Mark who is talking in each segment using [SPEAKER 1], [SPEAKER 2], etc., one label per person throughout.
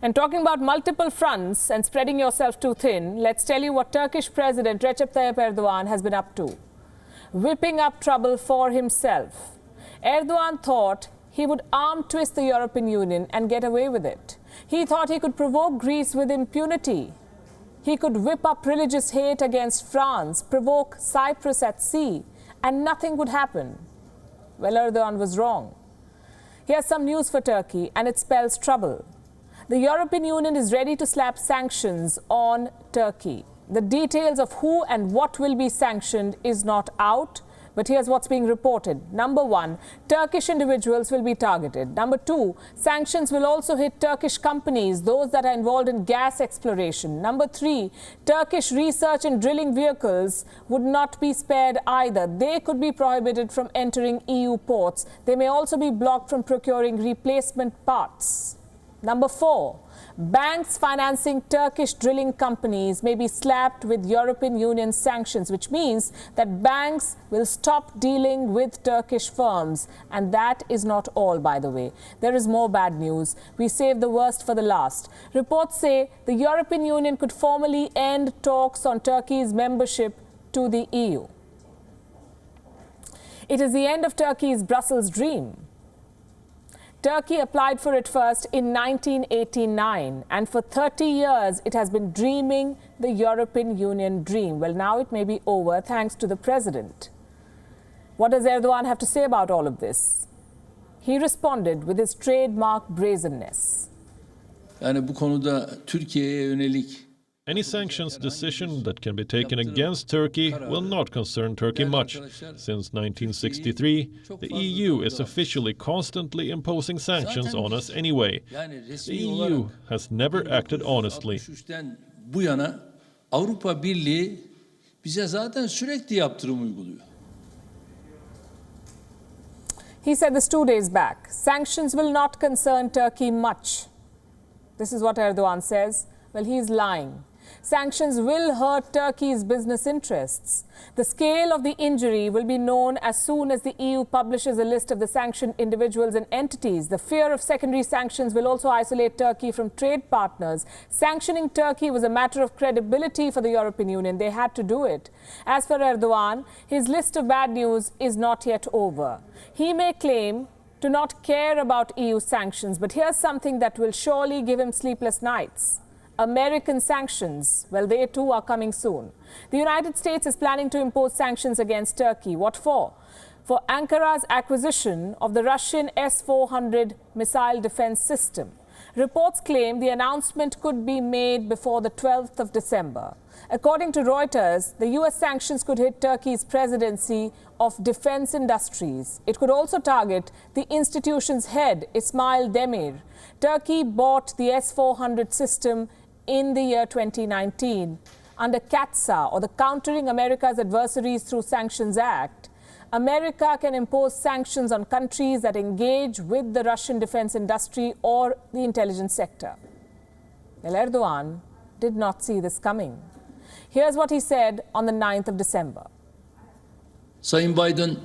[SPEAKER 1] And talking about multiple fronts and spreading yourself too thin, let's tell you what Turkish President Recep Tayyip Erdogan has been up to. Whipping up trouble for himself. Erdogan thought he would arm twist the European Union and get away with it. He thought he could provoke Greece with impunity. He could whip up religious hate against France, provoke Cyprus at sea, and nothing would happen. Well, Erdogan was wrong. Here's some news for Turkey, and it spells trouble. The European Union is ready to slap sanctions on Turkey. The details of who and what will be sanctioned is not out, but here's what's being reported. Number one, Turkish individuals will be targeted. Number two, sanctions will also hit Turkish companies, those that are involved in gas exploration. Number three, Turkish research and drilling vehicles would not be spared either. They could be prohibited from entering EU ports. They may also be blocked from procuring replacement parts. Number four, banks financing Turkish drilling companies may be slapped with European Union sanctions, which means that banks will stop dealing with Turkish firms. And that is not all, by the way. There is more bad news. We saved the worst for the last. Reports say the European Union could formally end talks on Turkey's membership to the EU. It is the end of Turkey's Brussels dream. Turkey applied for it first in 1989, and for 30 years it has been dreaming the European Union dream. Well, now it may be over thanks to the president. What does Erdogan have to say about all of this? He responded with his trademark brazenness.
[SPEAKER 2] Yani bu konuda Türkiye'ye yönelik
[SPEAKER 3] Any sanctions decision that can be taken against Turkey will not concern Turkey much. Since 1963, the EU is officially constantly imposing sanctions on us anyway. The EU has never acted honestly.
[SPEAKER 2] Bu yana Avrupa Birliği bize zaten sürekli yaptırım uyguluyor.
[SPEAKER 1] He said this 2 days back. Sanctions will not concern Turkey much. This is what Erdogan says. Well, he's lying. Sanctions will hurt Turkey's business interests. The scale of the injury will be known as soon as the EU publishes a list of the sanctioned individuals and entities. The fear of secondary sanctions will also isolate Turkey from trade partners. Sanctioning Turkey was a matter of credibility for the European Union. They had to do it. As for Erdogan, his list of bad news is not yet over. He may claim to not care about EU sanctions, but here's something that will surely give him sleepless nights. American sanctions, well, they too are coming soon. The United States is planning to impose sanctions against Turkey. What for? For Ankara's acquisition of the Russian S-400 missile defense system. Reports claim the announcement could be made before the 12th of December. According to Reuters, the US sanctions could hit Turkey's presidency of defense industries. It could also target the institution's head, Ismail Demir. Turkey bought the S-400 system in the year 2019. Under CATSA, or the Countering America's Adversaries Through Sanctions Act, America can impose sanctions on countries that engage with the Russian defense industry or the intelligence sector. Well, Erdogan did not see this coming. Here's what he said on the 9th of December.
[SPEAKER 2] Sayın Biden,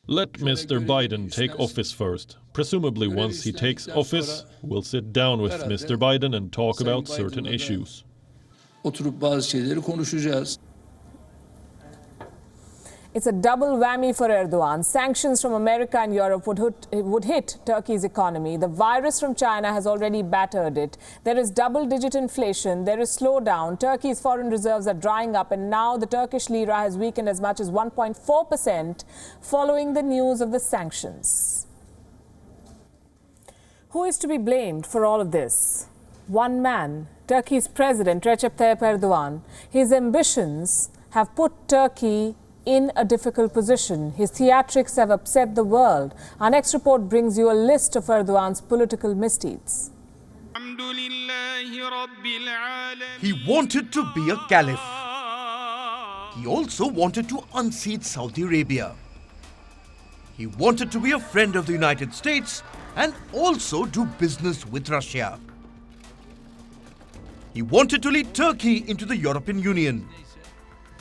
[SPEAKER 3] Let Mr. Biden take office first. Presumably once he takes office, we'll sit down with Mr. Biden and talk about certain issues.
[SPEAKER 2] Oturup bazı şeyleri konuşacağız.
[SPEAKER 1] It's a double whammy for Erdogan. Sanctions from America and Europe would hit Turkey's economy. The virus from China has already battered it. There is double-digit inflation. There is slowdown. Turkey's foreign reserves are drying up. And now the Turkish lira has weakened as much as 1.4% following the news of the sanctions. Who is to be blamed for all of this? One man, Turkey's President Recep Tayyip Erdogan. His ambitions have put Turkey in a difficult position. His theatrics have upset the world. Our next report brings you a list of Erdogan's political misdeeds.
[SPEAKER 4] He wanted to be a caliph. He also wanted to unseat Saudi Arabia. He wanted to be a friend of the United States and also do business with Russia. He wanted to lead Turkey into the European Union,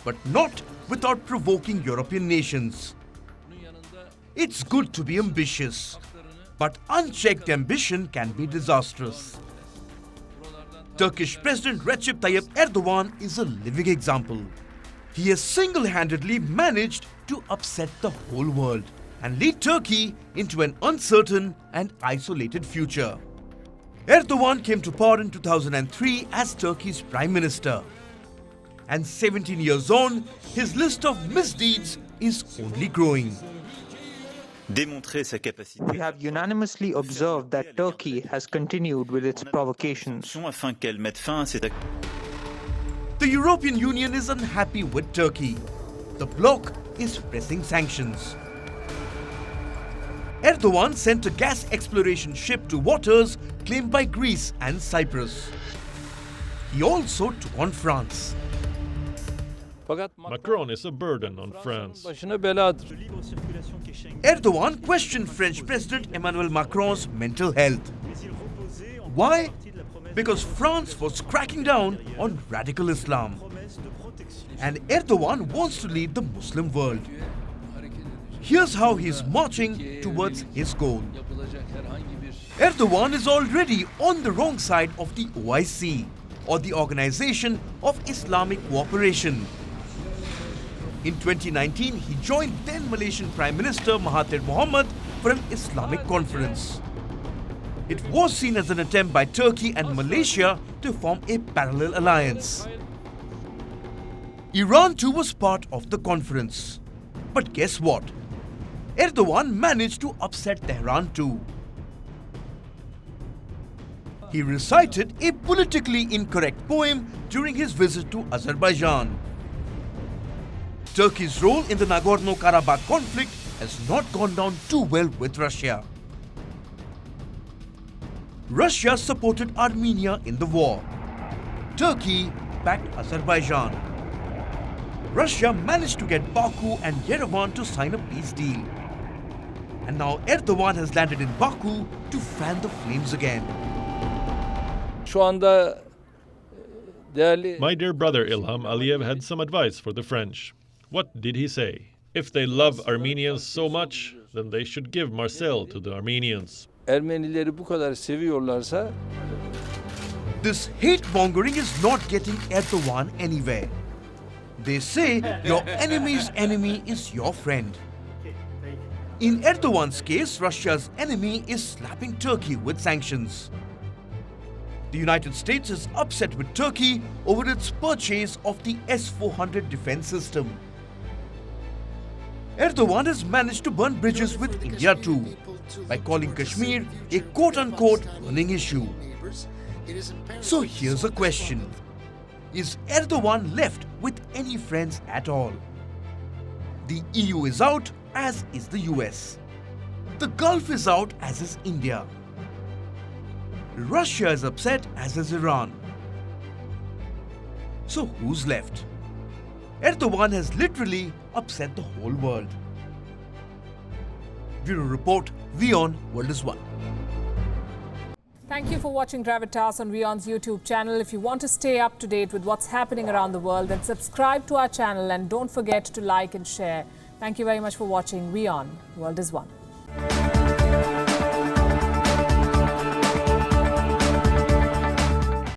[SPEAKER 4] but not without provoking European nations. It's good to be ambitious, but unchecked ambition can be disastrous. Turkish President Recep Tayyip Erdogan is a living example. He has single-handedly managed to upset the whole world and lead Turkey into an uncertain and isolated future. Erdogan came to power in 2003 as Turkey's Prime Minister. And 17 years on, his list of misdeeds is only growing.
[SPEAKER 5] We have unanimously observed that Turkey has continued with its provocations.
[SPEAKER 4] The European Union is unhappy with Turkey. The bloc is pressing sanctions. Erdogan sent a gas exploration ship to waters claimed by Greece and Cyprus. He also took on France.
[SPEAKER 3] Macron is a burden on France.
[SPEAKER 4] Erdogan questioned French President Emmanuel Macron's mental health. Why? Because France was cracking down on radical Islam. And Erdogan wants to lead the Muslim world. Here's how he's marching towards his goal. Erdogan is already on the wrong side of the OIC, or the Organization of Islamic Cooperation. In 2019, he joined then Malaysian Prime Minister Mahathir Mohamad for an Islamic conference. It was seen as an attempt by Turkey and Malaysia to form a parallel alliance. Iran too was part of the conference. But guess what? Erdogan managed to upset Tehran too. He recited a politically incorrect poem during his visit to Azerbaijan. Turkey's role in the Nagorno-Karabakh conflict has not gone down too well with Russia. Russia supported Armenia in the war. Turkey backed Azerbaijan. Russia managed to get Baku and Yerevan to sign a peace deal. And now Erdogan has landed in Baku to fan the flames again.
[SPEAKER 3] My dear brother Ilham Aliyev had some advice for the French. What did he say? If they love Armenians so much, then they should give Marseille to the Armenians.
[SPEAKER 2] Ermenileri bu kadar seviyorlarsa
[SPEAKER 4] This hate-mongering is not getting Erdogan anywhere. They say your enemy's enemy is your friend. In Erdogan's case, Russia's enemy is slapping Turkey with sanctions. The United States is upset with Turkey over its purchase of the S-400 defense system. Erdogan has managed to burn bridges with India too, by calling Kashmir a quote-unquote burning issue. So here's a question. Is Erdogan left with any friends at all? The EU is out, as is the US. The Gulf is out, as is India. Russia is upset, as is Iran. So who's left? Erdogan has literally upset the whole world. Bureau Report, WION World is One.
[SPEAKER 1] Thank you for watching Gravitas on WION's YouTube channel. If you want to stay up to date with what's happening around the world, then subscribe to our channel and don't forget to like and share. Thank you very much for watching WION World is One.